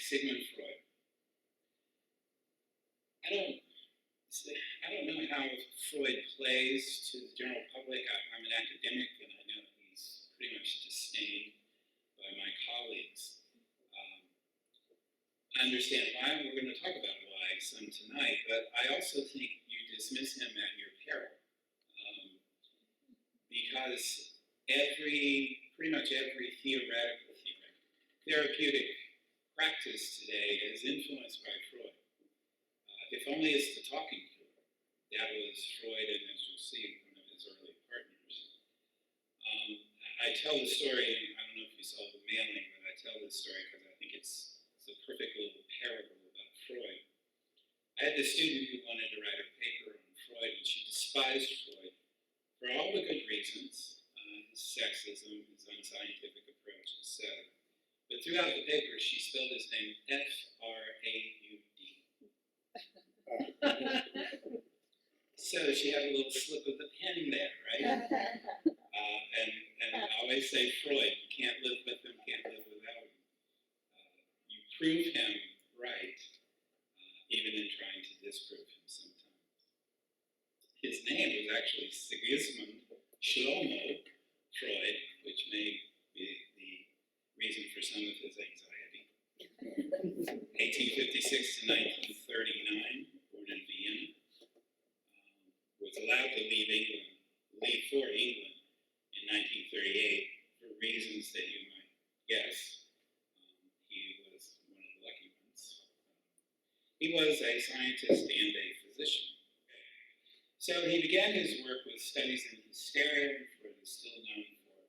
Sigmund Freud. I don't know how Freud plays to the general public. I'm an academic, and I know he's pretty much disdained by my colleagues. I understand why, and we're going to talk about why some tonight, but I also think you dismiss him at your peril. Because pretty much every therapeutic practice today is influenced by Freud. If only it's the talking cure. That was Freud, and as you'll see, one of his early partners. I tell the story, I don't know if you saw the mailing, but I tell this story because I think it's a perfect little parable about Freud. I had this student who wanted to write a paper on Freud, and she despised Freud for all the good reasons, his sexism, his unscientific approach, etc. But throughout the paper, she spelled his name F-R-A-U-D. So she had a little slip of the pen there, right? And I always say Freud, you can't live with him, can't live without him. You prove him right, even in trying to disprove him sometimes. His name was actually Sigmund Freud, which may be the reason for some of his anxiety. 1856 to 1939, born in Vienna, was allowed to leave for England in 1938 for reasons that you might guess. He was one of the lucky ones. He was a scientist and a physician. So he began his work with studies in hysteria. Freud is still known for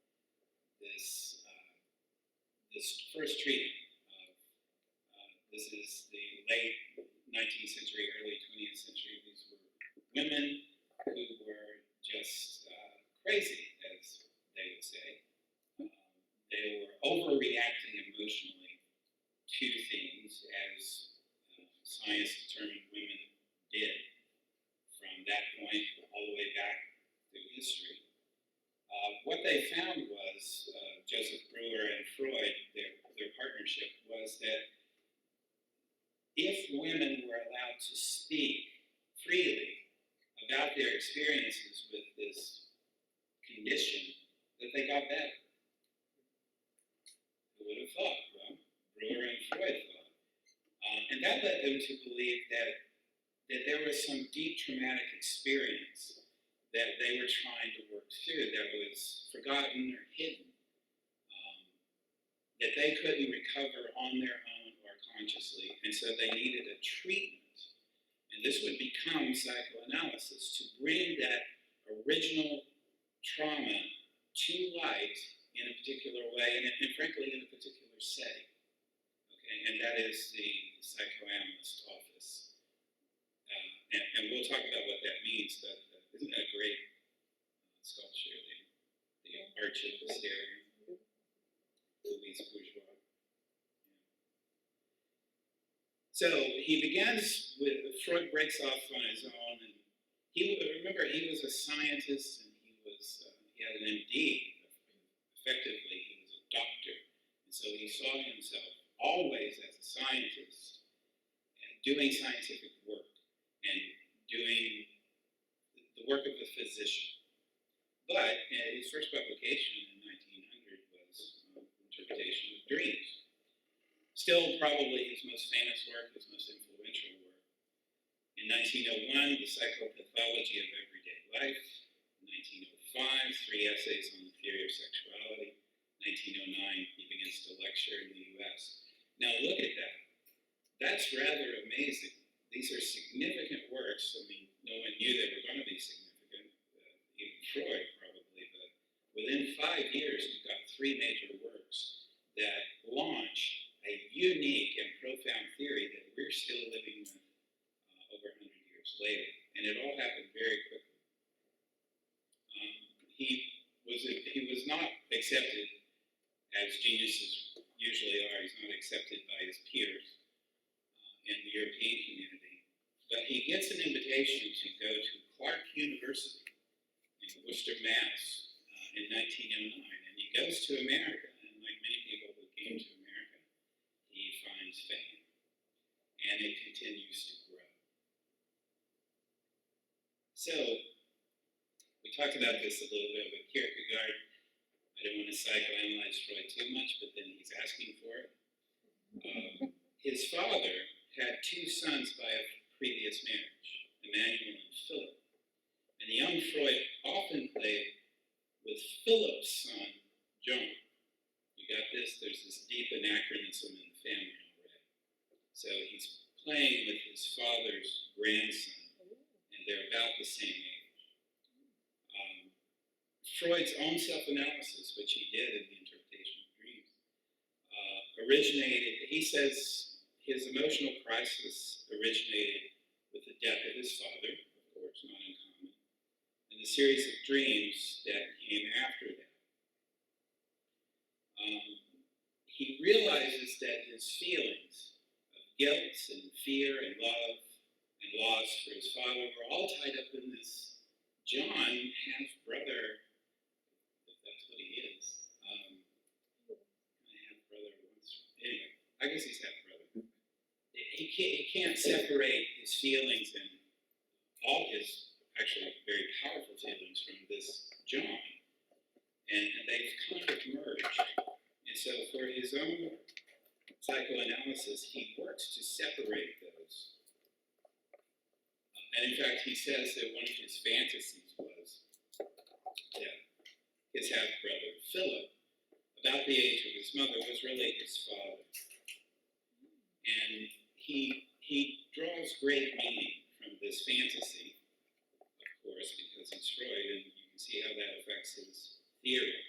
this first treating of, this is the late 19th century, early 20th century. These were women who were just crazy, as they would say. They were overreacting emotionally to things, as science determined women did from that point all the way back through history. What they found was, Joseph Breuer and Freud, their partnership, was that if women were allowed to speak freely about their experiences with this condition, that they got better. Who would have thought? Well, Breuer and Freud thought. And that led them to believe that there was some deep traumatic experience that they were trying to work through that was forgotten or hidden, that they couldn't recover on their own or consciously, and so they needed a treatment. And this would become psychoanalysis, to bring that original trauma to light in a particular way, and frankly in a particular setting. Okay, and that is the psychoanalyst office. And we'll talk about what that means, but isn't that a great sculpture, the Arch of Hysteria, Louise Bourgeois? Yeah. So he begins with, Freud breaks off on his own, and remember, he was a scientist, and he had an MD, effectively, he was a doctor, and so he saw himself always as a scientist, and doing scientific work, and doing the work of a physician. But his first publication in 1900 was Interpretation of Dreams. Still probably his most famous work, his most influential work. In 1901, The Psychopathology of Everyday Life. In 1905, 3 essays on the theory of sexuality. 1909, he begins to lecture in the US. Now look at that. That's rather amazing. These are significant works. I mean, no one knew they were going to be significant, even Freud probably, but within 5 years, you've got 3 major works that launch a unique and profound theory that we're still living with over 100 years later. And it all happened very quickly. He was not accepted, as geniuses usually are. He's not accepted by his peers in the European community. But he gets an invitation to go to Clark University in Worcester, Mass. In 1909. And he goes to America. And like many people who came to America, he finds his fame, and it continues to grow. So, we talked about this a little bit with Kierkegaard. I don't want to psychoanalyze Freud too much, but then he's asking for it. His father had two sons by a previous marriage, Emmanuel and Philip. And the young Freud often played with Philip's son, John. You got this? There's this deep anachronism in the family already. So he's playing with his father's grandson, and they're about the same age. Freud's own self-analysis, which he did in the interpretation of dreams, originated, he says his emotional crisis originated with the death of his father, of course, not uncommon, and the series of dreams that came after that. He realizes that his feelings of guilt and fear and love and loss for his father were all tied up in this John, half-brother, if that's what he is. Half-brother once. Anyway, I guess he's half-brother. He can't separate his feelings and all his actually very powerful feelings from this John. And they've kind of merged. And so for his own psychoanalysis, he works to separate those. And in fact, he says that one of his fantasies was that his half-brother, Philip, about the age of his mother, was really his father. And he draws great meaning from this fantasy, of course, because he's Freud, and you can see how that affects his theory.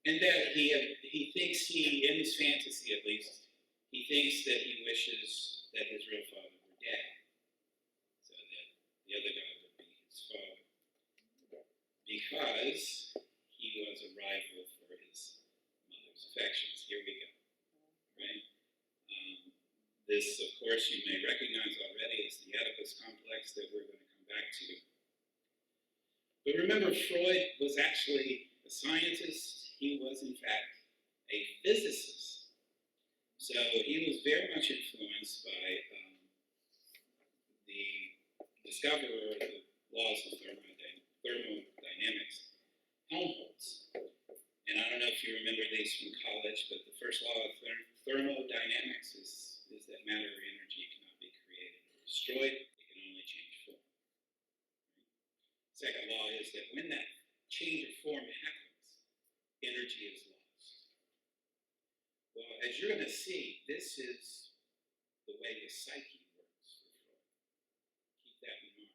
And that he thinks in his fantasy at least, he thinks that he wishes that his real father were dead, so that the other guy would be his father, because he was a rival for his mother's affections. Here we go, right? This, of course, you may recognize already as the Oedipus complex that we're going to come back to. But remember, Freud was actually a scientist. He was, in fact, a physicist. So he was very much influenced by the discoverer of the laws of thermodynamics, Helmholtz. And I don't know if you remember these from college, but the first law of thermodynamics is that matter or energy cannot be created or destroyed. It can only change form. Second law is that when that change of form happens, energy is lost. Well, as you're going to see, this is the way the psyche works for Freud. Keep that in mind.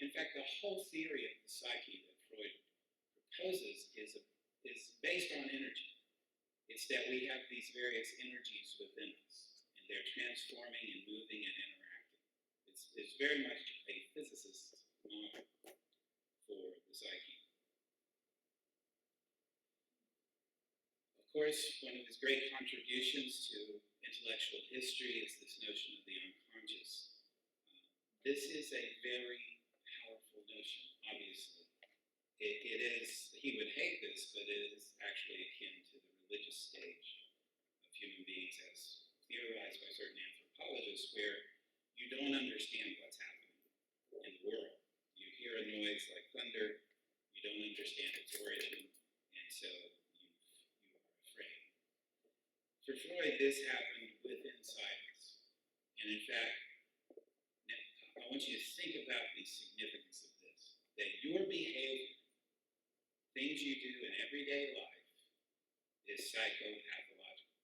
In fact, the whole theory of the psyche that Freud proposes is based on energy. It's that we have these various energies within us, and they're transforming and moving and interacting. It's very much a physicist's model for the psyche. Of course, one of his great contributions to intellectual history is this notion of the unconscious. This is a very powerful notion, obviously. It is, he would hate this, but it is actually akin to the religious stage of human beings as theorized by certain anthropologists, where you don't understand what's happening in the world. You hear a noise like thunder, you don't understand its origin, and so you are afraid. For Freud, this happened within silence. And in fact, I want you to think about the significance of this, that your behavior, things you do in everyday life, is psychopathological.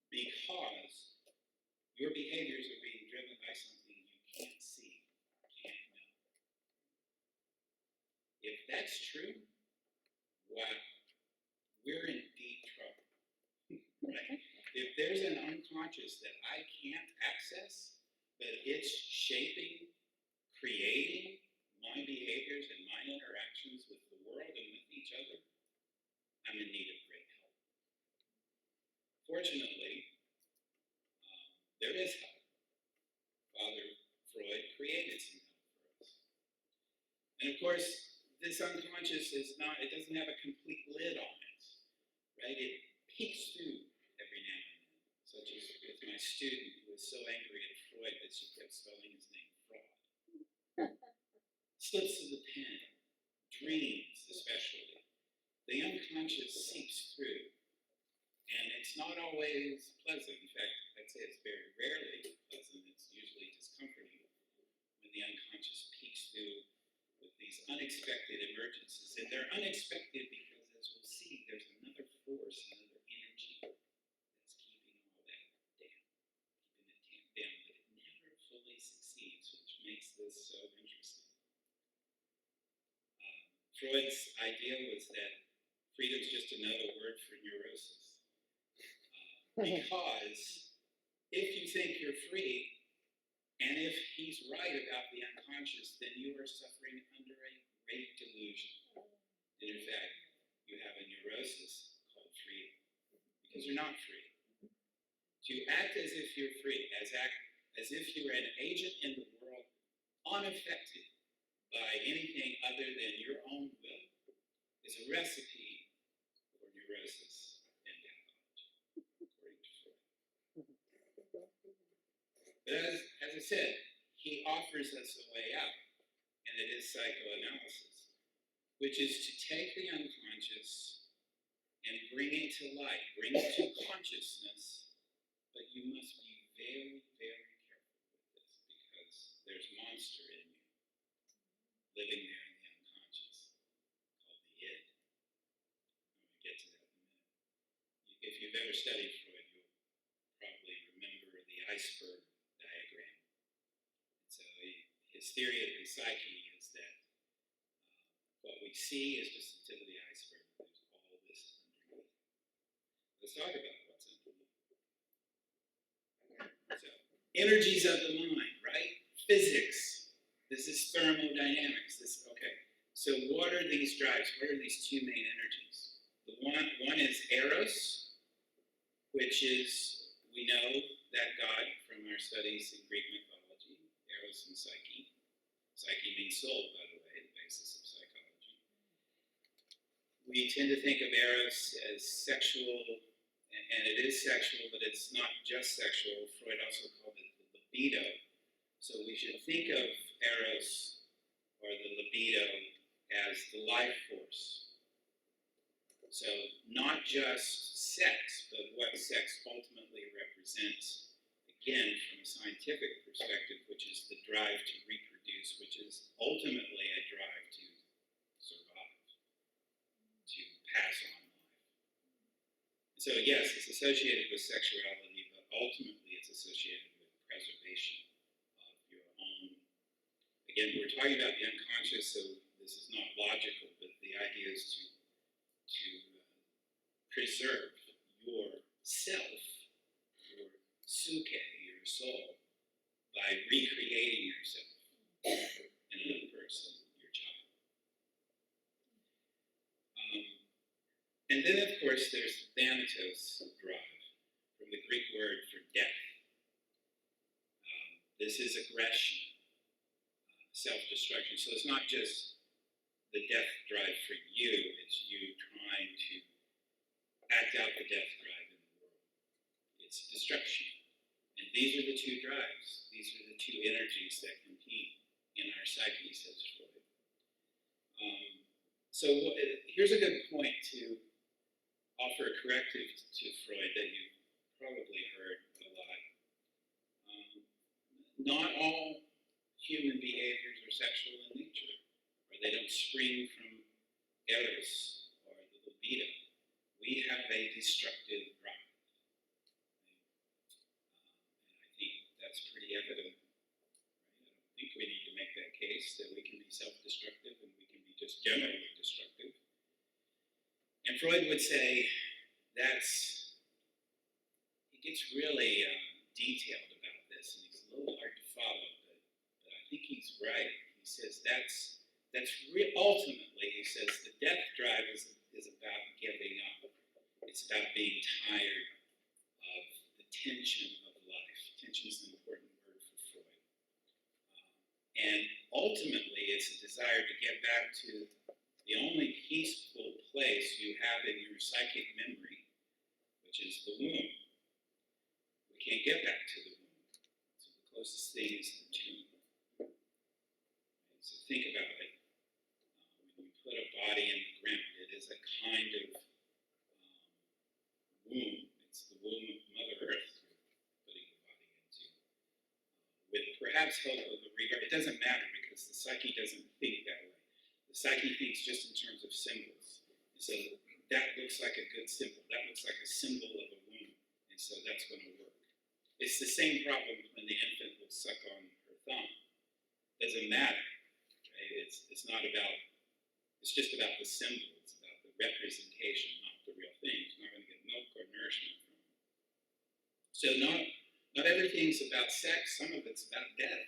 Because your behaviors are being driven by something you can't see, can't know. If that's true, wow, we're in deep trouble, right? If there's an unconscious that I can't access, but it's shaping, creating my behaviors and my interactions with the world and with each other, I'm in need of great help. Fortunately, there is help. Father Freud created some help for us. And of course, this unconscious it doesn't have a complete lid on it, right? peeks through every now and then, such as with my student who was so angry at Freud that she kept spelling his name Fraud. Slips of the pen, dreams especially. The unconscious seeps through, and it's not always pleasant. In fact, I'd say it's very rarely pleasant. It's usually discomforting when the unconscious peeks through with these unexpected emergences. And they're unexpected because, as we'll see, there's another force, another energy that's keeping all that down, keeping it tamped down, but it never fully succeeds, which makes this so interesting. Freud's idea was that freedom's just another word for neurosis. Because if you think you're free, and if he's right about the unconscious, then you are suffering under a great delusion. And in fact, you have a neurosis called freedom, because you're not free. To act as if you're free, as if you're an agent in the world, unaffected by anything other than your own will, is a recipe for neurosis and pathology, according to Freud. But as I said, he offers us a way out, and it is psychoanalysis, which is to take the unconscious and bring it to light, bring it to consciousness, but you must be very, very careful with this, because there's monster in you, living there in the unconscious, called the id. I'm going to get to that in a minute. If you've ever studied Freud, you'll probably remember the iceberg diagram. And so his theory of the psyche is that what we see is just the tip of the iceberg. There's all this underneath. Let's talk about what's underneath. So, energies of the mind, right? Physics. This is thermodynamics. Okay. So what are these drives? What are these two main energies? The one is eros, which is, we know that God from our studies in Greek mythology, eros and psyche. Psyche means soul, by the way, the basis of psychology. We tend to think of eros as sexual, and it is sexual, but it's not just sexual. Freud also called it the libido. So we should think of eros, or the libido, as the life force. So not just sex, but what sex ultimately represents, again, from a scientific perspective, which is the drive to reproduce, which is ultimately a drive to survive, to pass on life. And so yes, it's associated with sexuality, but ultimately it's associated with preservation of your own. Again, we're talking about the unconscious, so this is not logical, but the idea is to preserve your self, your psyche, your soul, by recreating yourself in another person, your child. And then, of course, there's thanatos drive, from the Greek word for death. This is aggression, self-destruction. So it's not just the death drive for you, it's you trying to act out the death drive in the world. It's destruction. And these are the two drives. These are the two energies that compete in our psyche, says Freud. So here's a good point to offer a corrective to Freud that you've probably heard a lot. Not all human behaviors are sexual in nature, or they don't spring from eros or the libido. We have a destructive drive. And I think that's pretty evident. Right? I don't think we need to make that case that we can be self-destructive and we can be just generally destructive. And Freud would say he gets really detailed about this, and it's a little hard to follow, but I think he's right. He says ultimately, he says, the death drive is about giving up. It's about being tired of the tension of life. Tension is an important word for Freud. And ultimately, it's a desire to get back to the only peaceful place you have in your psychic memory, which is the womb. We can't get back to the womb. So the closest thing is the tomb. Right? So think about it. When you put a body in the ground, it is a kind of womb. It's the womb of Mother Earth you're putting the body into. With perhaps hope of a regard. It doesn't matter because the psyche doesn't think that way. The psyche thinks just in terms of symbols. And so that looks like a good symbol. That looks like a symbol of a womb. And so that's going to work. It's the same problem when the infant will suck on her thumb. It doesn't matter. Right? It's not about, it's just about the symbol. It's about the representation, not the real thing. It's not going to get milk or nourishment from it. So not everything's about sex. Some of it's about death.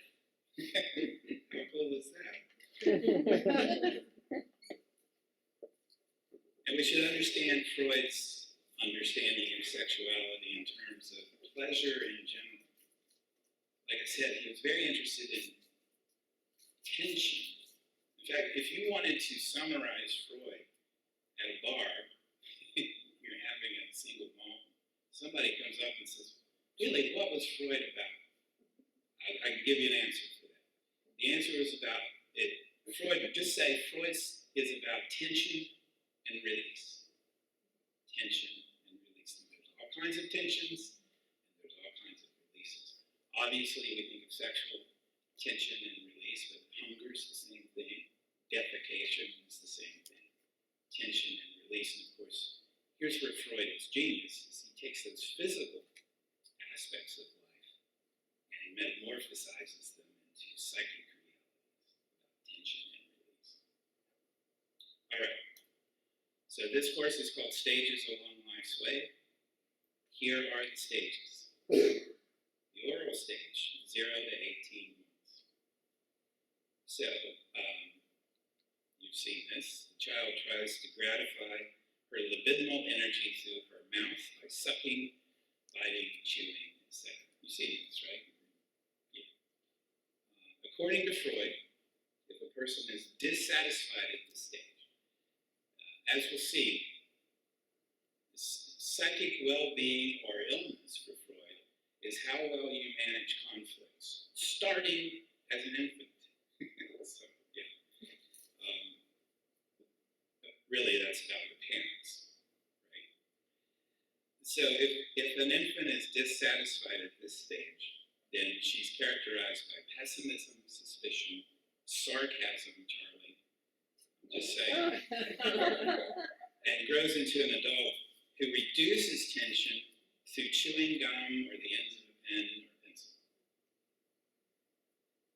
How cool is that? And we should understand Freud's understanding of sexuality in terms of pleasure in general. Like I said, he was very interested in tension. In fact, if you wanted to summarize Freud at a bar, you're having a single malt, somebody comes up and says, really, what was Freud about? I can give you an answer for that. The answer is about it. Freud, just say Freud is about tension and release. Tension and release. And there's all kinds of tensions, and there's all kinds of releases. Obviously, we think of sexual tension and release, but hunger is the same thing. Defecation is the same thing. Tension and release. And of course, here's where Freud is genius, is he takes those physical aspects of life and he metamorphosizes them into psychic realities about tension and release. All right. So this course is called Stages Along Life's Way. Here are the stages. The oral stage, 0 to 18 months. So, you've seen this. The child tries to gratify her libidinal energy through her mouth by sucking, biting, chewing, etc. You've seen this, right? Yeah. According to Freud, if a person is dissatisfied at this stage, as we'll see, psychic well-being or illness for Freud is how well you manage conflicts, starting as an infant. So, yeah. Really, that's about the parents, right? So if an infant is dissatisfied at this stage, then she's characterized by pessimism, suspicion, sarcasm, Charlie, I'm just saying, and grows into an adult who reduces tension through chewing gum or the ends of a pen or pencil.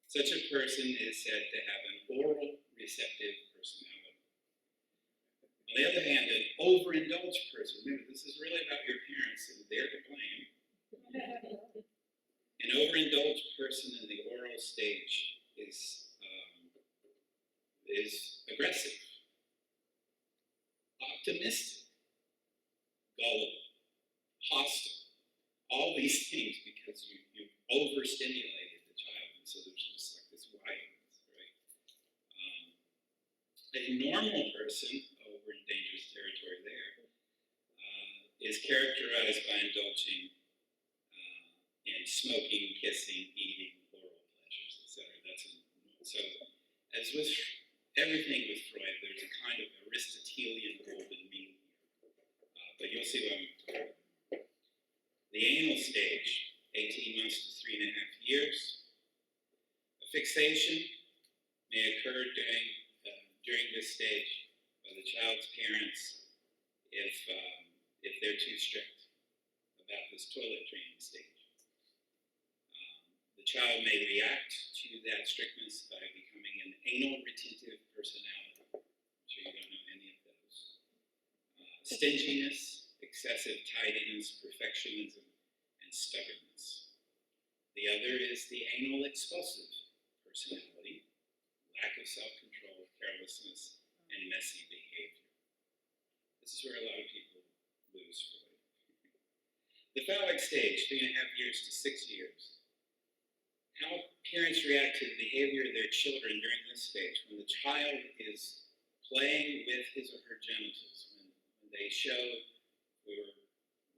Such a person is said to have an oral receptive personality. On the other hand, an overindulged person, remember, this is really about your parents and they're to blame. An overindulged person in the oral stage is aggressive, optimistic, gullible, hostile, all these things because you've overstimulated the child, and so there's just like this violence, right? A normal person, we're in dangerous territory there, is characterized by indulging in smoking, kissing, eating, oral pleasures, etc. So, as with everything with Freud, there's a kind of Aristotelian golden mean here. But you'll see what I'm talking about. The anal stage, 18 months to 3.5 years. A fixation may occur during this stage by the child's parents if they're too strict about this toilet training stage. The child may react to that strictness by becoming an anal retentive personality. I'm sure you don't know any of those. Stinginess, excessive tidiness, perfectionism, and stubbornness. The other is the anal expulsive personality, lack of self-control, carelessness, and messy behavior. This is where a lot of people lose Freud. The phallic stage, 3.5 years to 6 years. How parents react to the behavior of their children during this stage, when the child is playing with his or her genitals, when they show, we were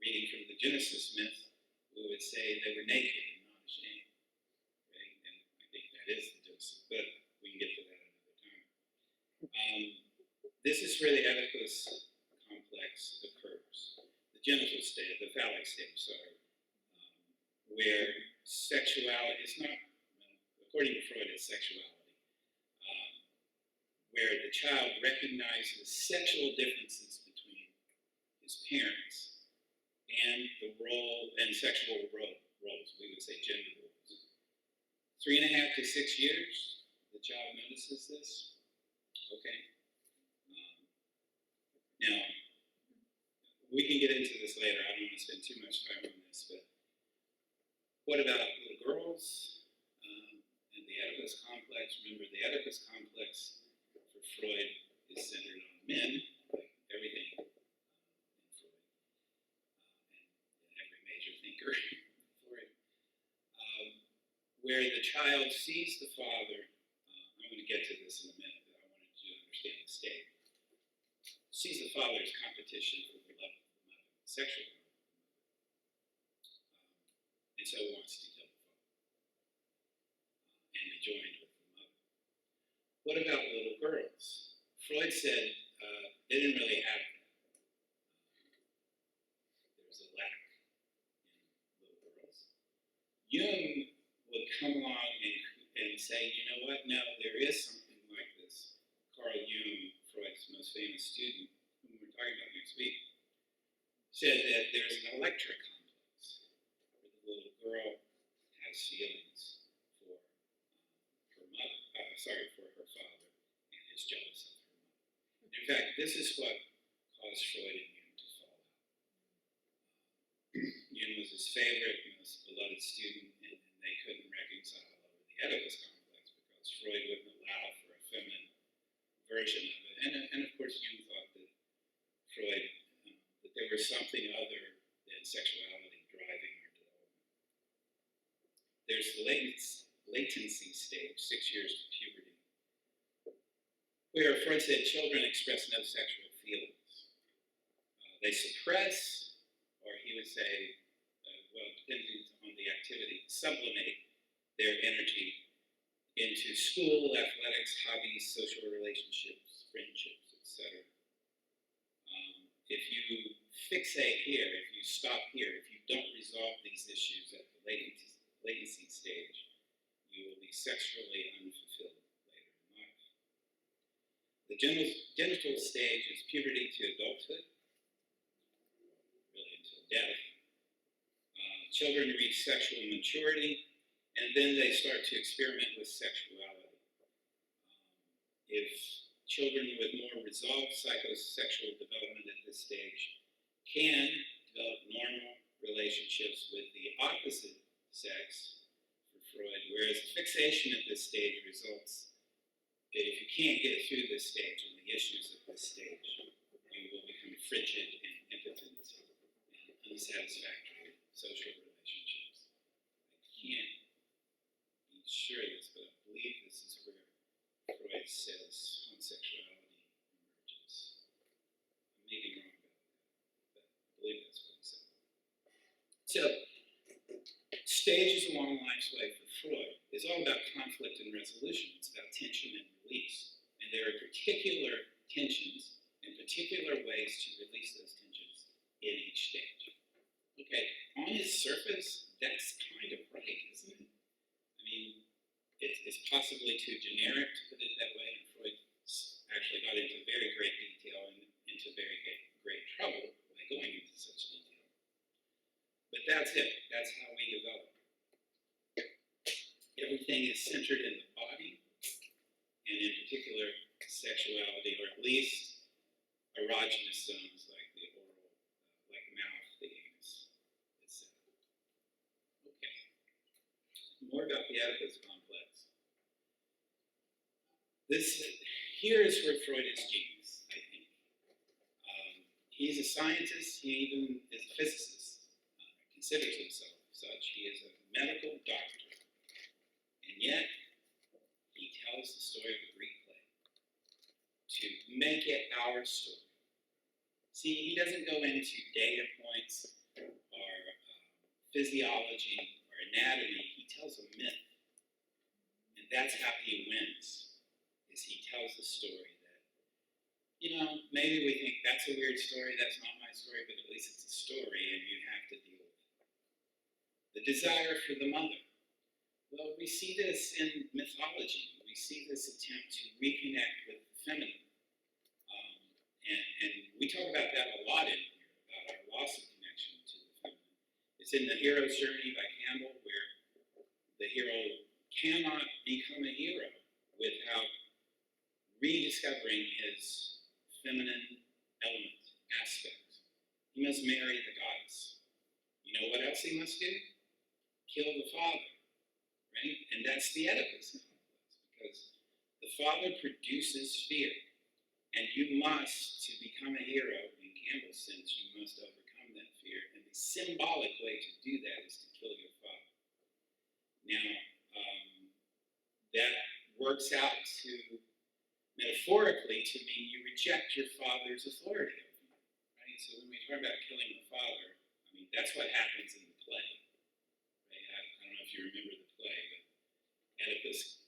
reading from the Genesis myth, we would say they were naked and not ashamed. Right? And I think that is the Genesis, but we can get to that another time. This is where the Oedipus complex occurs. The genital state, the phallic state, sorry, where sexuality is not, according to Freud, it's sexuality, where the child recognizes sexual differences between his parents and the role and sexual roles, we would say gender roles. 3.5 to 6 years, the child notices this. Okay. Now, we can get into this later. I don't want to spend too much time on this, but what about little girls and the Oedipus complex? Remember, the Oedipus complex for Freud is centered on men, like everything in Freud, and every major thinker in Freud, where the child sees the father. I'm going to get to this in a minute, but I wanted you to understand the state. Sees the father as competition for the love of the mother, sexual love of the mother, and so wants to kill the father and be joined with the mother. What about little girls? Freud said they didn't really have that. There was a lack in little girls. Jung would come along and say, you know what, no, there is something like this. Carl Jung, Freud's most famous student, whom we're talking about next week, said that there's an electric complex where the little girl has feelings for her father, and is jealous of her mother. In fact, this is what caused Freud and Jung to fall out. Jung was his favorite, most beloved student, and they couldn't reconcile over the Oedipus complex because Freud wouldn't allow for a feminine version of it. And of course, Jung thought that Freud, that there was something other than sexuality driving our development. There's the latency stage, 6 years to puberty, where Freud said children express no sexual feelings. They suppress, or he would say, depending on the activity, sublimate their energy into school, athletics, hobbies, social relationships, friendships, etc. If you fixate here, if you stop here, if you don't resolve these issues at the latency stage, you will be sexually unfulfilled later in life. The genital stage is puberty to adulthood, really until death. Children reach sexual maturity, and then they start to experiment with sexuality. If children with more resolved psychosexual development at this stage can develop normal relationships with the opposite sex for Freud, whereas fixation at this stage results, if you can't get through this stage and the issues of this stage, you will become frigid and impotent and unsatisfactory social relationships. I can't be sure of this, but I believe this is where Freud says homosexuality emerges. I may be wrong about that, but I believe that's what he said. So, stages along life's way for Freud is all about conflict and resolution. It's about tension and release. And there are particular tensions and particular ways to release those tensions in each stage. Okay, on its surface, that's kind of right, isn't it? I mean, it's possibly too generic to put it that way, and Freud actually got into very great detail and into very great trouble by going into such detail. But that's it. That's how we develop. Everything is centered in the body, and in particular, sexuality, or at least erogenous zones like the oral, like the mouth, the anus, etc. Okay. More about the Oedipus complex. Here is where Freud is genius, I think. He's a scientist. He even is a physicist. Considers himself such. He is a medical doctor. And yet, he tells the story of the Greek play to make it our story. See, he doesn't go into data points physiology or anatomy, he tells a myth. And that's how he wins, is he tells a story that, maybe we think that's a weird story, that's not my story, but at least it's a story and you have to deal with it. The desire for the mother. Well, we see this in mythology. We see this attempt to reconnect with the feminine. And we talk about that a lot in here, about our loss of connection to the feminine. It's in The Hero's Journey by Campbell, where the hero cannot become a hero without rediscovering his feminine element, aspect. He must marry the goddess. You know what else he must do? Kill the father, right? And that's the Oedipus complex, because the father produces fear. And you must, to become a hero, in Campbell's sense, you must overcome that fear. And the symbolic way to do that is to kill your father. Now, that works out to, metaphorically, to mean you reject your father's authority over you, right? So when we talk about killing the father, that's what happens in the play, right? I don't know if you remember the play, but Oedipus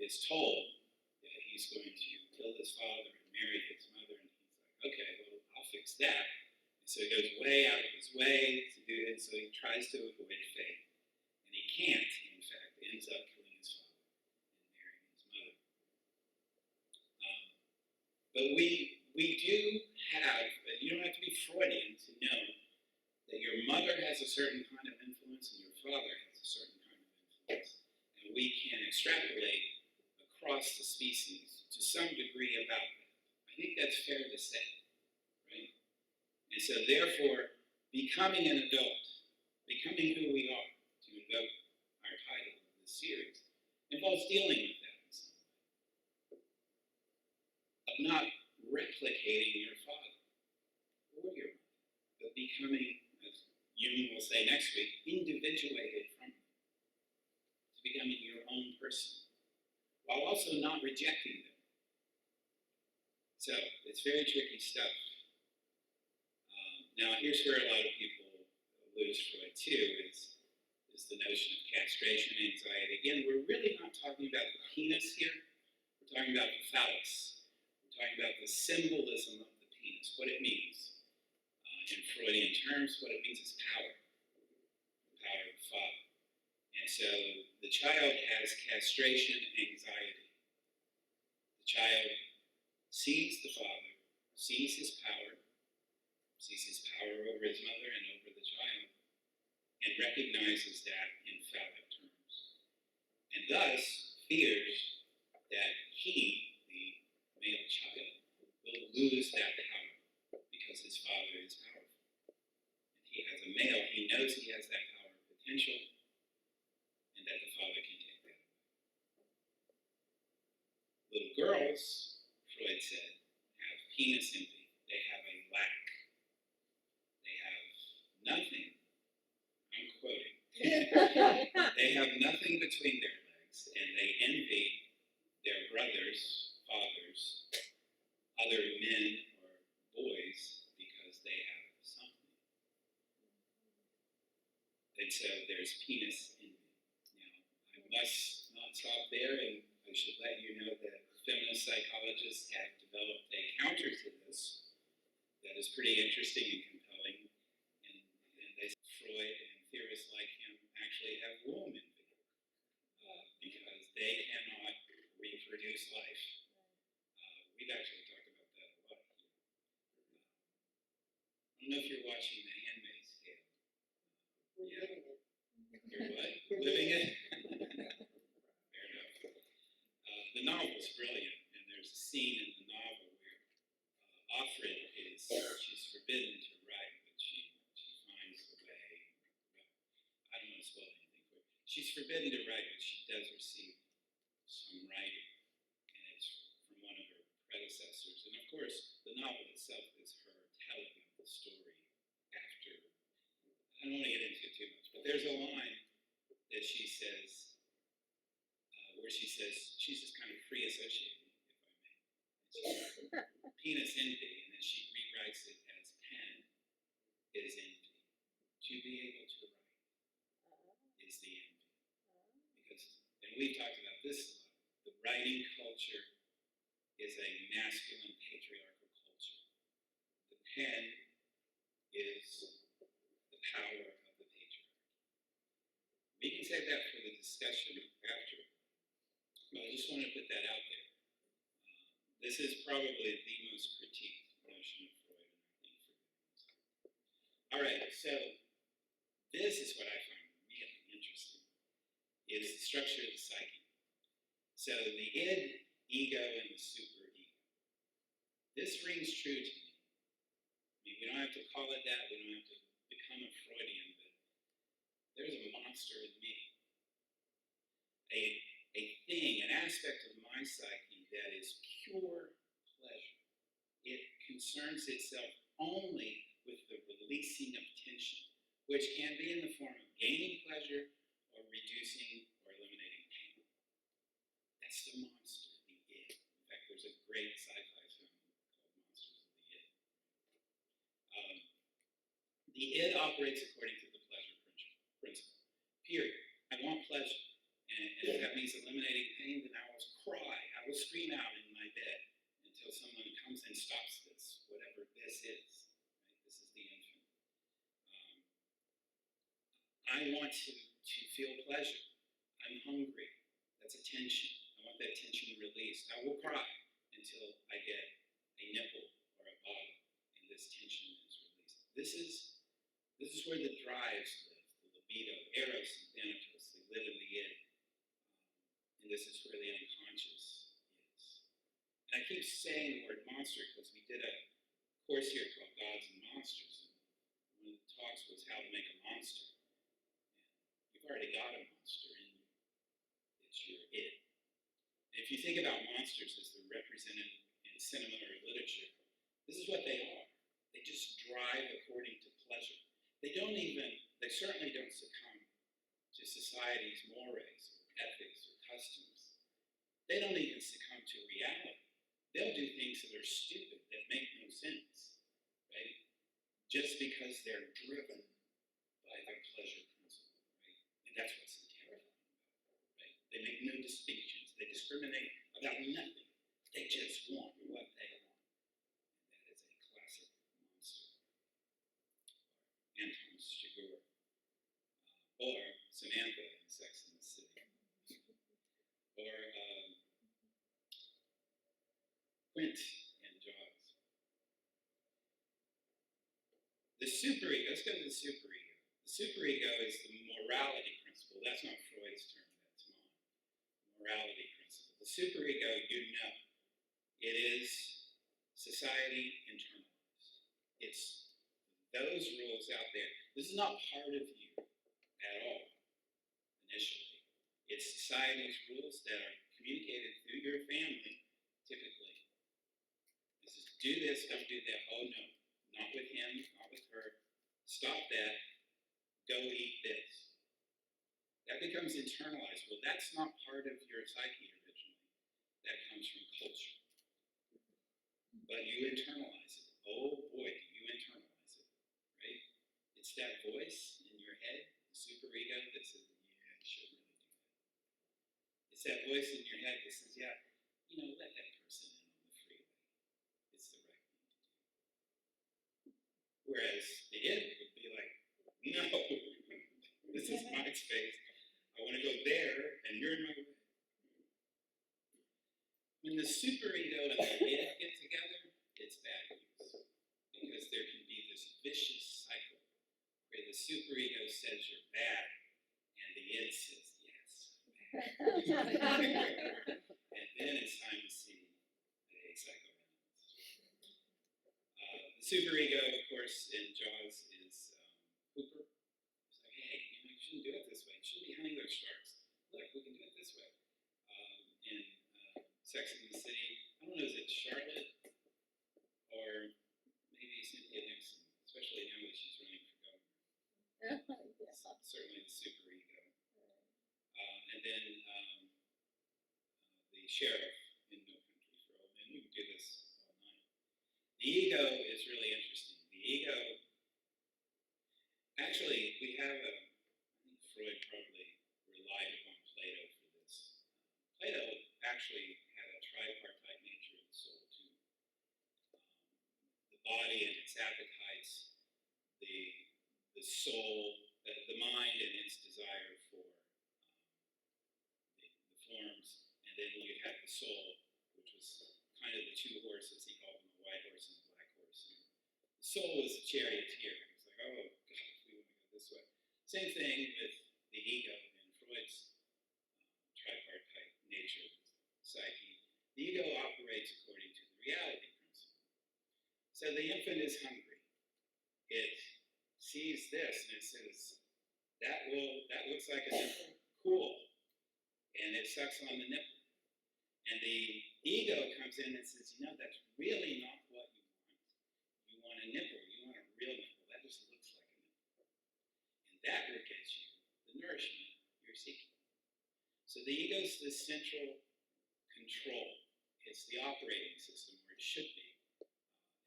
is told that he's going to kill his father and marry his mother, and he's like, okay, well, I'll fix that. And so he goes way out of his way to do it, so he tries to avoid fate. And he can't, in fact, ends up killing his father and marrying his mother. But we do have, you don't have to be Freudian to know that your mother has a certain kind of influence and your father has a certain kind of influence. And we can extrapolate across the species to some degree about that. I think that's fair to say, right? And so therefore, becoming an adult, becoming who we are, to invoke our title of this series, involves dealing with that in some way. Of not replicating your father or your mother, but becoming, as Jung will say next week, individuated from them, to becoming your own person, while also not rejecting them. So, it's very tricky stuff. Now, here's where a lot of people lose Freud too, is the notion of castration anxiety. Again, we're really not talking about the penis here. We're talking about the phallus. We're talking about the symbolism of the penis, what it means. In Freudian terms, what it means is power. The power of the father. And so the child has castration anxiety. The child sees the father, sees his power over his mother and over the child, and recognizes that in phallic terms. And thus fears that he, the male child, will lose that power because his father is powerful. And he, as a male, he knows he has that power potential, and that the father can take that away. Little girls, Freud said, have penis envy. They have a lack. They have nothing. I'm quoting. They have nothing between their legs, and they envy their brothers, fathers, other men or boys because they have something. And so there's penis envy. Now, I must not stop there, and I should let you know that feminist psychologists have developed a counter to this that is pretty interesting and compelling. And they, Freud and theorists like him actually have womb envy because they cannot reproduce life. We've actually talked about that a lot here. I don't know if you're watching The Handmaid's Tale. We're living it. You're what? Living it? Fair enough. The novel's brilliant, and there's a scene in the novel where Offred she's forbidden to write, but she finds a way. Well, I don't want to spoil anything for her. She's forbidden to write, but she does receive some writing, and it's from one of her predecessors. And of course, the novel itself is her telling of the story after. I don't want to get into it too much, but there's a line that she says, where she says, she's just kind of free associating, if I may. And she says, penis envy, and then she rewrites it as pen is envy, to be able to write. And we've talked about this a lot. The writing culture is a masculine patriarchal culture. The pen is the power of the patriarchy. We can save that for the discussion after, but I just want to put that out there. This is probably the most critiqued notion of Freud, and I think for good reason. All right, so this is what I find really interesting, is the structure of the psyche. So the id, ego, and the superego. This rings true to me. I mean, we don't have to call it that, we don't have to become a Freudian, but there's a monster in me. A thing, an aspect of my psyche that is pure pleasure. It concerns itself only with the releasing of tension, which can be in the form of gaining pleasure or reducing or eliminating pain. That's the monster, the id. In fact, there's a great sci-fi film called Monsters of the Id. The id operates according to the pleasure principle. Period. I want pleasure. And if that means eliminating pain, then I will cry, I will scream out in my bed until someone comes and stops this, whatever this is. Right? This is the infant. I want to feel pleasure. I'm hungry. That's a tension. I want that tension released. I will cry until I get a nipple or a bottle, and this tension is released. This is where the drives live, the libido, eros and thanatos. They live in the id. And this is where the unconscious is. And I keep saying the word monster because we did a course here called Gods and Monsters. And one of the talks was how to make a monster. And you've already got a monster in you. It's your id. And if you think about monsters as they're represented in cinema or literature, this is what they are. They just drive according to pleasure. They certainly don't succumb to society's mores, ethics, or customs. They don't even succumb to reality. They'll do things that are stupid, that make no sense, right? Just because they're driven by their pleasure principle, right? And that's what's so terrifying about it, right? They make no distinctions. They discriminate about nothing. They just want what they want. And that is a classic monster. Anton Chigurh. Or Samantha in Sex and the City. Or Quint in Jaws. The superego, let's go to the superego. The superego is the morality principle. That's not Freud's term, that's mine. Morality principle. The superego, you know, it is society internalized. It's those rules out there. This is not part of you at all, initially. It's society's rules that are communicated through your family, typically. This is do this, don't do that. Oh no, not with him, not with her. Stop that, go eat this. That becomes internalized. Well, that's not part of your psyche originally. That comes from culture. But you internalize it. Oh boy, do you internalize it, right? It's that voice in your head, the superego, that says, yeah, you should really do that. It's that voice in your head that says, yeah, let that person in on the freeway. It's the right thing to do. Whereas the id would be like, no, this is my space. I want to go there, and you're in my way. When the superego and the id get together, it's bad news. Because there can be this vicious cycle where the superego says you're bad, and the id says yes. And then it's time to see a psychoanalyst. The superego, of course, in Jaws is Hooper. It's like, hey, you shouldn't do it this way. You shouldn't be hunting those sharks. Look, we can do it this way. In Sex and the City, I don't know, is it Charlotte or maybe Cynthia Nixon, especially now that she's running for governor. Certainly the superego. And then the sheriff in No Country for Old Men. We can do this all night. The ego is really interesting. The ego, actually, we have I think Freud probably relied upon Plato for this. Plato actually had a tripartite nature of the soul too. The body and its appetites, the soul, the mind and its desire for the forms, and then you had the soul, which was kind of the two horses. He called them the white horse and the black horse. And the soul was the charioteer. It's like, oh God, we want to go this way. Same thing with the ego in Freud's tripartite nature of psyche. The ego operates according to the reality principle. So the infant is hungry. It sees this and it says, that looks like a nipple, cool. And it sucks on the nipple. And the ego comes in and says, that's really not what you want. You want a nipple, you want a real nipple. That just looks like a nipple. And that will get you the nourishment you're seeking. So the ego is the central control. It's the operating system where it should be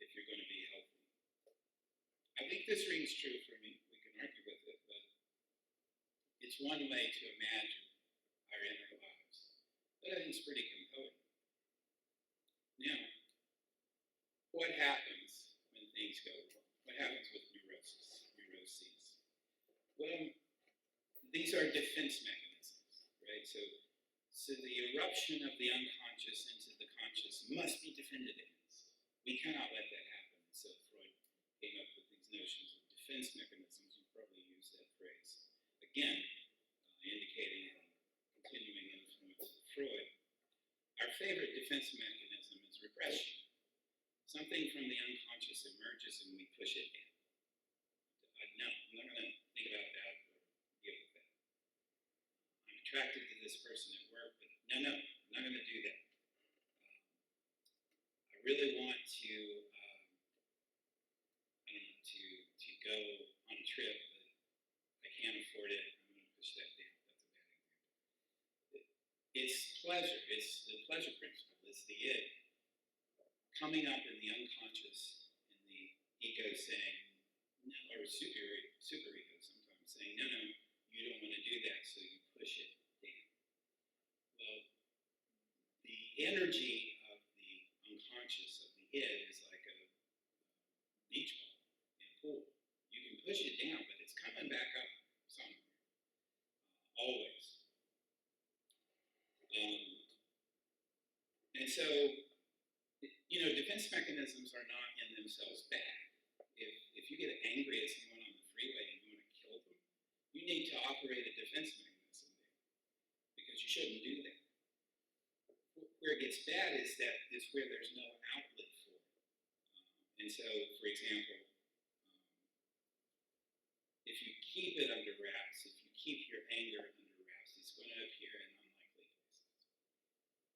if you're going to be healthy. I think this rings true for me. We can argue with it, but it's one way to imagine our inner lives. But I think it's pretty compelling. Now, what happens when things go wrong? What happens with neuroses? Well, these are defense mechanisms, right? So the eruption of the unconscious into the conscious must be defended against. We cannot let that happen. So Freud came up with these notions of defense mechanisms. You probably use that phrase. Again, indicating a continuing influence of Freud. Our favorite defense mechanism is repression. Something from the unconscious emerges and we push it down. No, I'm not going to think about that or deal with that. I'm attracted to this person at work, but no, I'm not going to do that. I really want to, to go on a trip, but I can't afford it. I'm going to push that down. That's a bad example. It's pleasure. It's the pleasure principle. It's the id coming up in the unconscious, and the ego saying, no, or super ego sometimes saying, no, you don't want to do that, so you push it down. Well, the energy of the unconscious, of the id, is like a beach ball in a pool. You can push it down, but it's coming back up somewhere. Always. And so, defense mechanisms are not in themselves bad. If you get angry at someone on the freeway and you want to kill them, you need to operate a defense mechanism there, because you shouldn't do that. Where it gets bad is where there's no outlet for it. And so, for example, if you keep it under wraps, if you keep your anger under wraps, it's going to appear in unlikely places.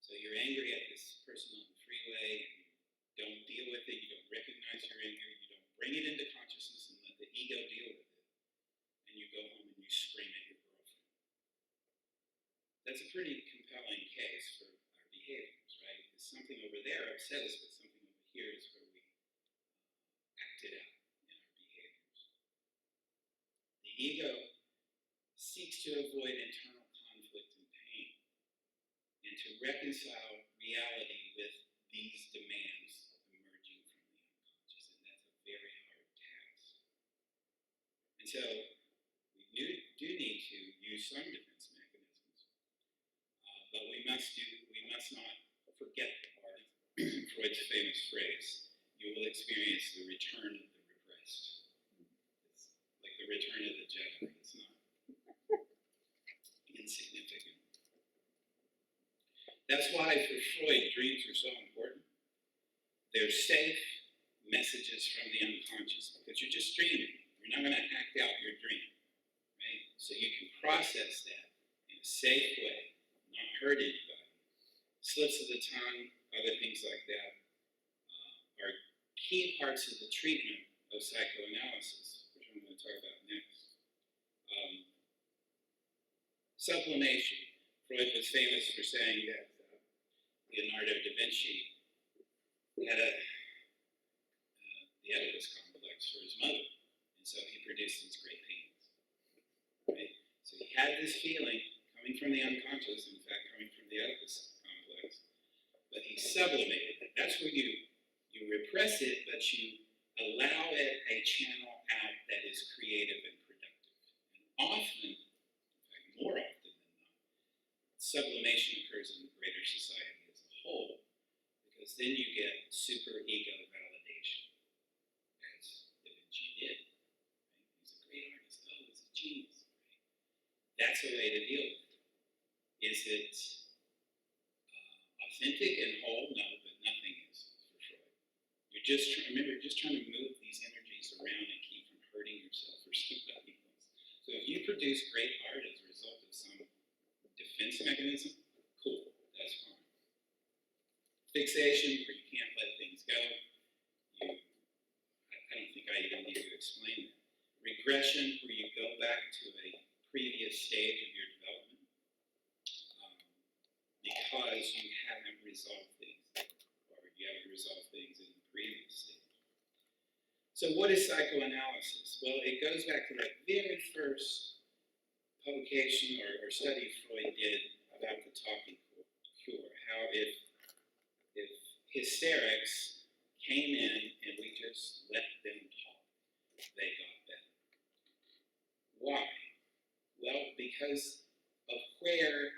So you're angry at this person on the freeway, and you don't deal with it, you don't recognize your anger, you don't bring it into consciousness and let the ego deal with it, and you go home and you scream at your girlfriend. That's a pretty compelling case for our behaviors, right? Because something over there upset us, but something over here is where we act it out in our behaviors. The ego seeks to avoid internal conflict and pain, and to reconcile reality with these demands emerging from the unconscious, and that's a very hard task. And so we do need to use some defense mechanisms, but we must not forget Freud's famous phrase: "You will experience the return of the repressed." It's like the return of the Jedi. It's not insignificant. That's why for Freud, dreams are so important. They're safe messages from the unconscious, because you're just dreaming. You're not going to act out your dream, right? So you can process that in a safe way, not hurt anybody. Slips of the tongue, other things like that, are key parts of the treatment of psychoanalysis, which I'm going to talk about next. Sublimation. Freud was famous for saying that Leonardo da Vinci had the Oedipus complex for his mother, and so he produced these great paintings. Right? So he had this feeling coming from the unconscious, in fact, coming from the Oedipus sublimated it. That's where you repress it, but you allow it a channel out that is creative and productive. And often, in fact, more often than not, sublimation occurs in the greater society as a whole, because then you get super ego validation, as Da Vinci did. Right? He's a great artist. Oh, he's a genius. Right? That's a way to deal with it. Is it authentic and whole? No, but nothing is for Freud. You're just trying to move these energies around and keep from hurting yourself or somebody else. So if you produce great art as a result of some defense mechanism, cool, that's fine. Fixation, where you can't let things go, I don't think I even need to explain that. Regression, where you go back to a previous stage of your development because you haven't resolved things, or you haven't resolved things in the previous stage. So what is psychoanalysis? Well, it goes back to that very first publication or study Freud did about the talking cure, how if hysterics came in and we just let them talk, they got better. Why? Well, because of where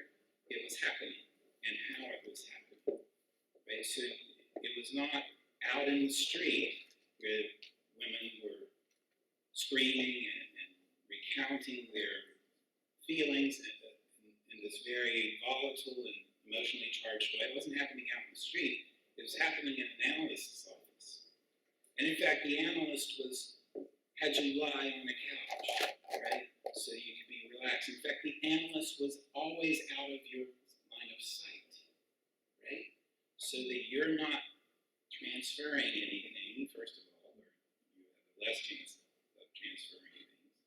it was happening and how it was happening. Right? So it was not out in the street where women were screaming and recounting their feelings in this very volatile and emotionally charged way. It wasn't happening out in the street. It was happening in an analyst's office. And in fact, the analyst had you lie on the couch, right? So you could be relaxed. In fact, the analyst was always out of your line of sight, right? So that you're not transferring anything, first of all, or you have less chance of transferring things.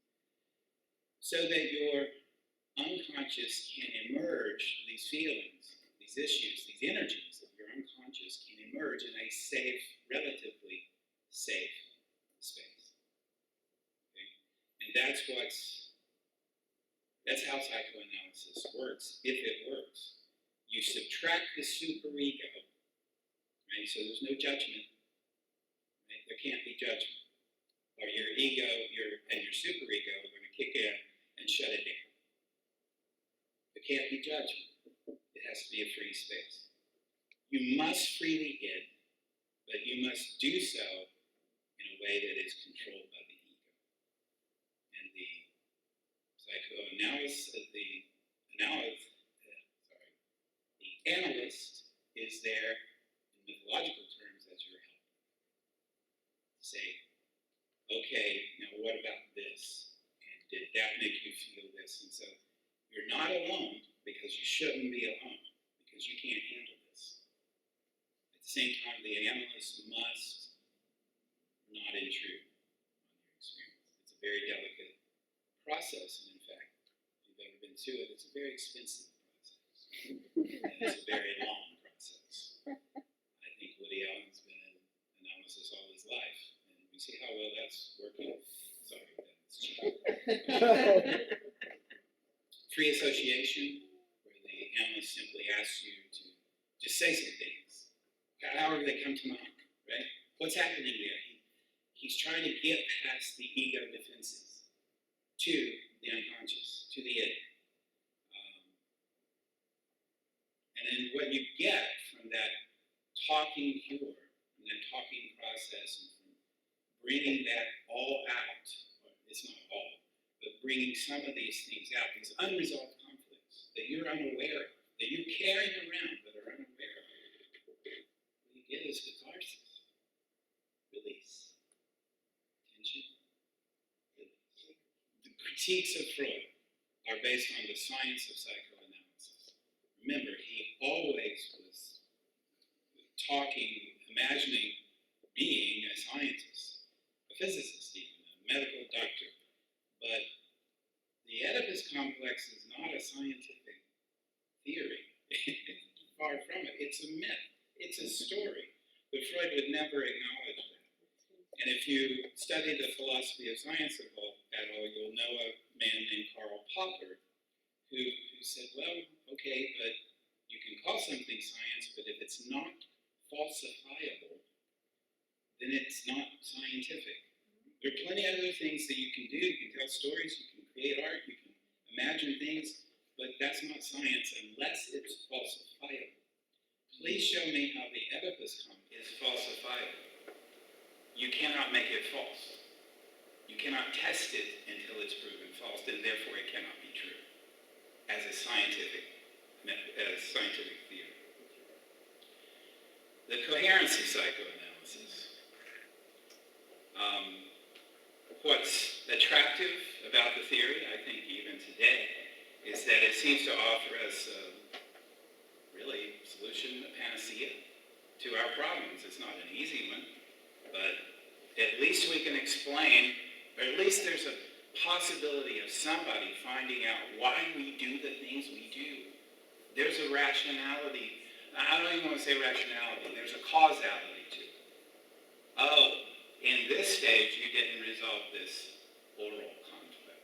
So that your unconscious can emerge, these feelings, these issues, these energies of your unconscious can emerge in a safe, relatively safe space. Okay? And that's how psychoanalysis works, if it works. You subtract the superego, right? So there's no judgment. Right? There can't be judgment. Or your ego and your superego are going to kick in and shut it down. There can't be judgment. It has to be a free space. You must freely give, but you must do so in a way that is controlled by the ego. And the analyst is there in mythological terms as your helper. Say, okay, now what about this? And did that make you feel this? And so you're not alone because you shouldn't be alone because you can't handle this. At the same time, the analyst must not intrude on your experience. It's a very delicate process, and in fact, if you've ever been to it, it's a very expensive process. And it's a very long process. I think Woody Allen's been in analysis all his life, and we see how well that's working. Sorry, that's cheap. Free association, where the analyst simply asks you to just say some things, however they come to mind, right? What's happening there? He's trying to get past the ego defenses to the unconscious, to the id. And then what you get from that talking cure, from that talking process, and from bringing that all out, well, it's not all, but bringing some of these things out, these unresolved conflicts that you're unaware of, that you're carrying around but are unaware of. What you get is catharsis, release, tension, release. The critiques of Freud are based on the science of psychoanalysis. Remember, he always was talking, imagining being a scientist, a physicist even, a medical doctor. But the Oedipus complex is not a scientific theory. Far from it. It's a myth. It's a story. But Freud would never acknowledge that. And if you study the philosophy of science at all, you'll know a man named Karl Popper who said, well, okay, but you can call something science, but if it's not falsifiable, then it's not scientific. There are plenty of other things that you can do. You can tell stories, you can create art, you can imagine things, but that's not science unless it's falsifiable. Please show me how the Oedipus complex is falsifiable. You cannot make it false. You cannot test it until it's proven false, and therefore it cannot be true as a scientific theory. The coherency psychoanalysis. What's attractive about the theory, I think even today, is that it seems to offer us really solution, a panacea to our problems. It's not an easy one, but at least we can explain, or at least there's a possibility of somebody finding out why we do the things we do. There's a rationality. I don't even want to say rationality. There's a causality to it. Oh, in this stage, you didn't resolve this oral conflict.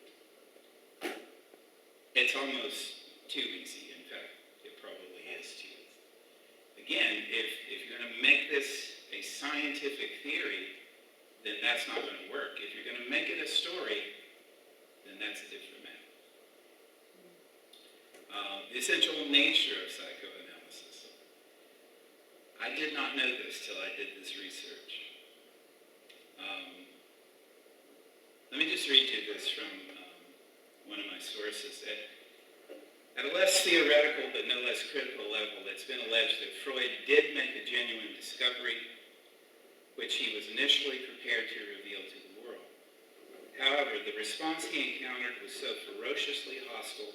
It's almost too easy. In fact, it probably is too easy. Again, if you're going to make this a scientific theory, then that's not going to work. If you're going to make it a story, then that's a different matter. The essential nature of psychoanalysis. I did not know this till I did this research. Let me just read you this from one of my sources. At a less theoretical but no less critical level, it's been alleged that Freud did make a genuine discovery which he was initially prepared to reveal to the world. However, the response he encountered was so ferociously hostile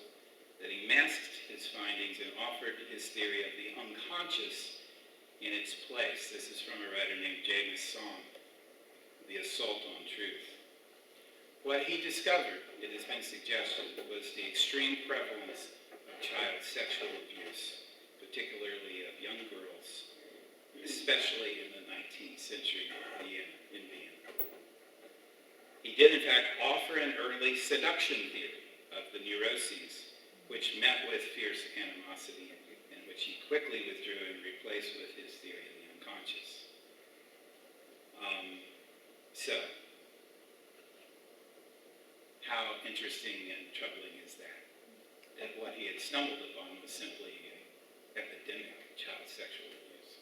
that he masked his findings and offered his theory of the unconscious in its place. This is from a writer named James Song, The Assault on Truth. What he discovered, it has been suggested, was the extreme prevalence of child sexual abuse, particularly of young girls, especially in the 19th century in Vienna. He did, in fact, offer an early seduction theory of the neuroses, which met with fierce animosity, and which he quickly withdrew and replaced with his theory of the unconscious. So, how interesting and troubling is that? That what he had stumbled upon was simply an epidemic of child sexual abuse.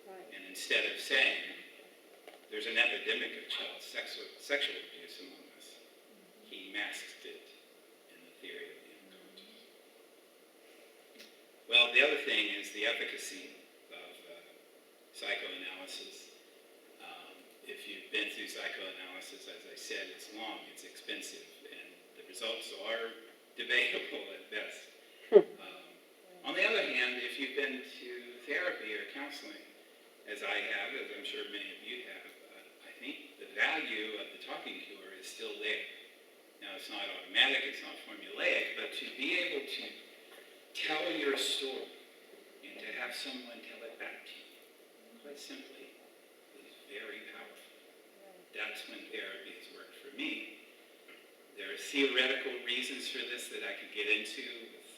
And instead of saying, there's an epidemic of child sexual abuse among us, he masked it in the theory of the unconscious. Well, the other thing is the efficacy of psychoanalysis. If you've been through psychoanalysis, as I said, it's long, it's expensive, and the results are debatable at best. On the other hand, if you've been to therapy or counseling, as I have, as I'm sure many of you have, I think the value of the talking cure is still there. Now, it's not automatic, it's not formulaic, but to be able to tell your story and to have someone tell it back to you, quite simply, is very powerful. That's when therapy has worked for me. There are theoretical reasons for this that I could get into with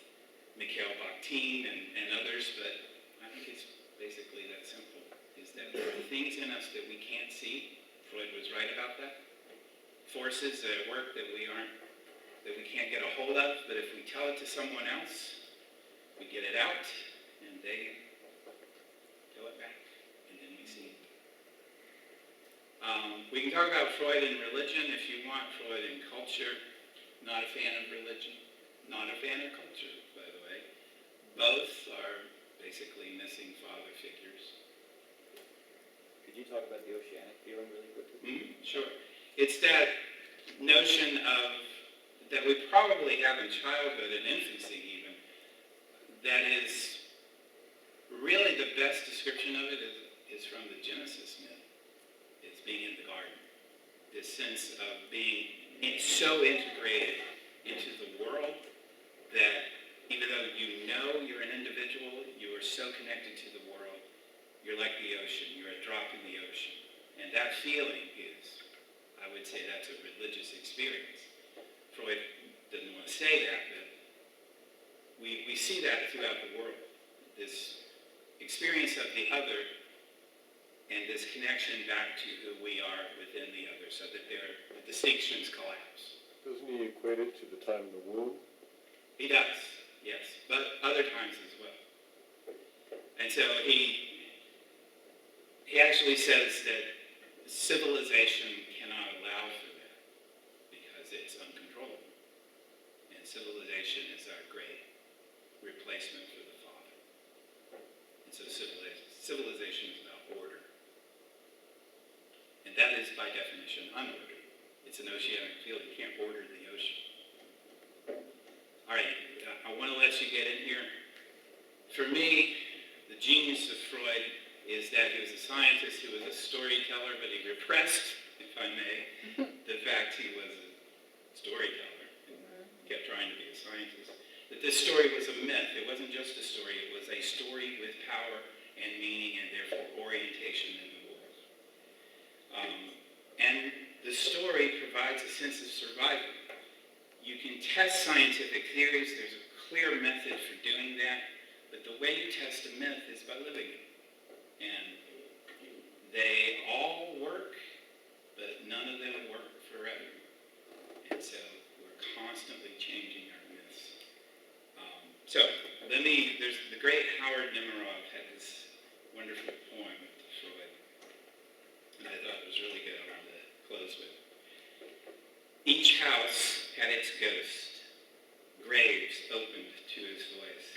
Mikhail Bakhtin and others, but I think it's basically that simple, is that there are things in us that we can't see. Freud was right about that. Forces at work that we can't get a hold of, but if we tell it to someone else, we get it out, and they tell it back, and then we see it. We can talk about Freud and religion if you want. Freud and culture. Not a fan of religion. Not a fan of culture, by the way. Both are basically missing father figures. Could you talk about the oceanic feeling really quickly? Sure. It's that notion of that we probably have in childhood and infancy even, that is really the best description of it is from the Genesis myth. It's being in the garden. This sense of being so integrated into the world that even though you know you're an individual, you are so connected to the world, you're like the ocean, you're a drop in the ocean. And that feeling is, I would say that's a religious experience. Freud didn't want to say that, but we see that throughout the world. This experience of the other and this connection back to who we are within the other, so that the distinctions collapse. Doesn't he equate it to the time of the womb? He does, yes, but other times as well. And so he actually says that civilization cannot allow for that because it's uncontrollable. And civilization is our great replacement for the Father. And so civilization is about order. And that is by definition unordered. It's an oceanic field. You can't order the ocean. All right, I want to let you get in here. For me, the genius of Freud is that he was a scientist who was a storyteller, but he repressed, if I may, the fact he was a storyteller. He kept trying to be a scientist. That this story was a myth. It wasn't just a story. It was a story with power and meaning and therefore orientation in the world. And the story provides a sense of survival. You can test scientific theories. There's a clear method for doing that. But the way you test a myth is by living it. And they all work, but none of them work forever. And so we're constantly changing our myths. There's the great Howard Nemerov had this wonderful poem to Freud, and I thought it was really good. I wanted to close with. Each house had its ghost, graves opened to his voice.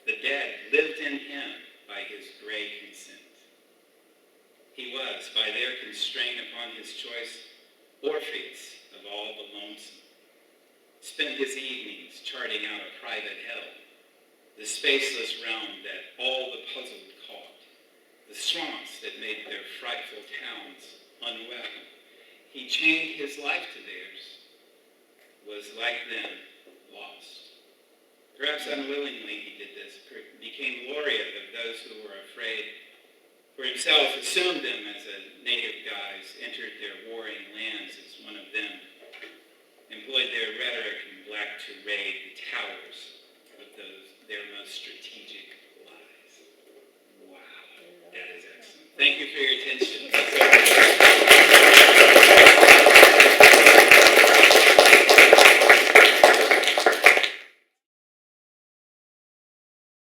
The dead lived in him by his gray consent. He was, by their constraint upon his choice, Orpheus of all the lonesome. Spent his evenings charting out a private hell, the spaceless realm that all the puzzled caught, the swamps that made their frightful towns unwell. He chained his life to theirs, was like them, lost. Perhaps unwillingly he did this, became laureate of those who were afraid, for himself assumed them as a native guise, entered their warring lands as one of them, employed their rhetoric and black to raid the towers of their most strategic lies. Wow, that is excellent. Thank you for your attention.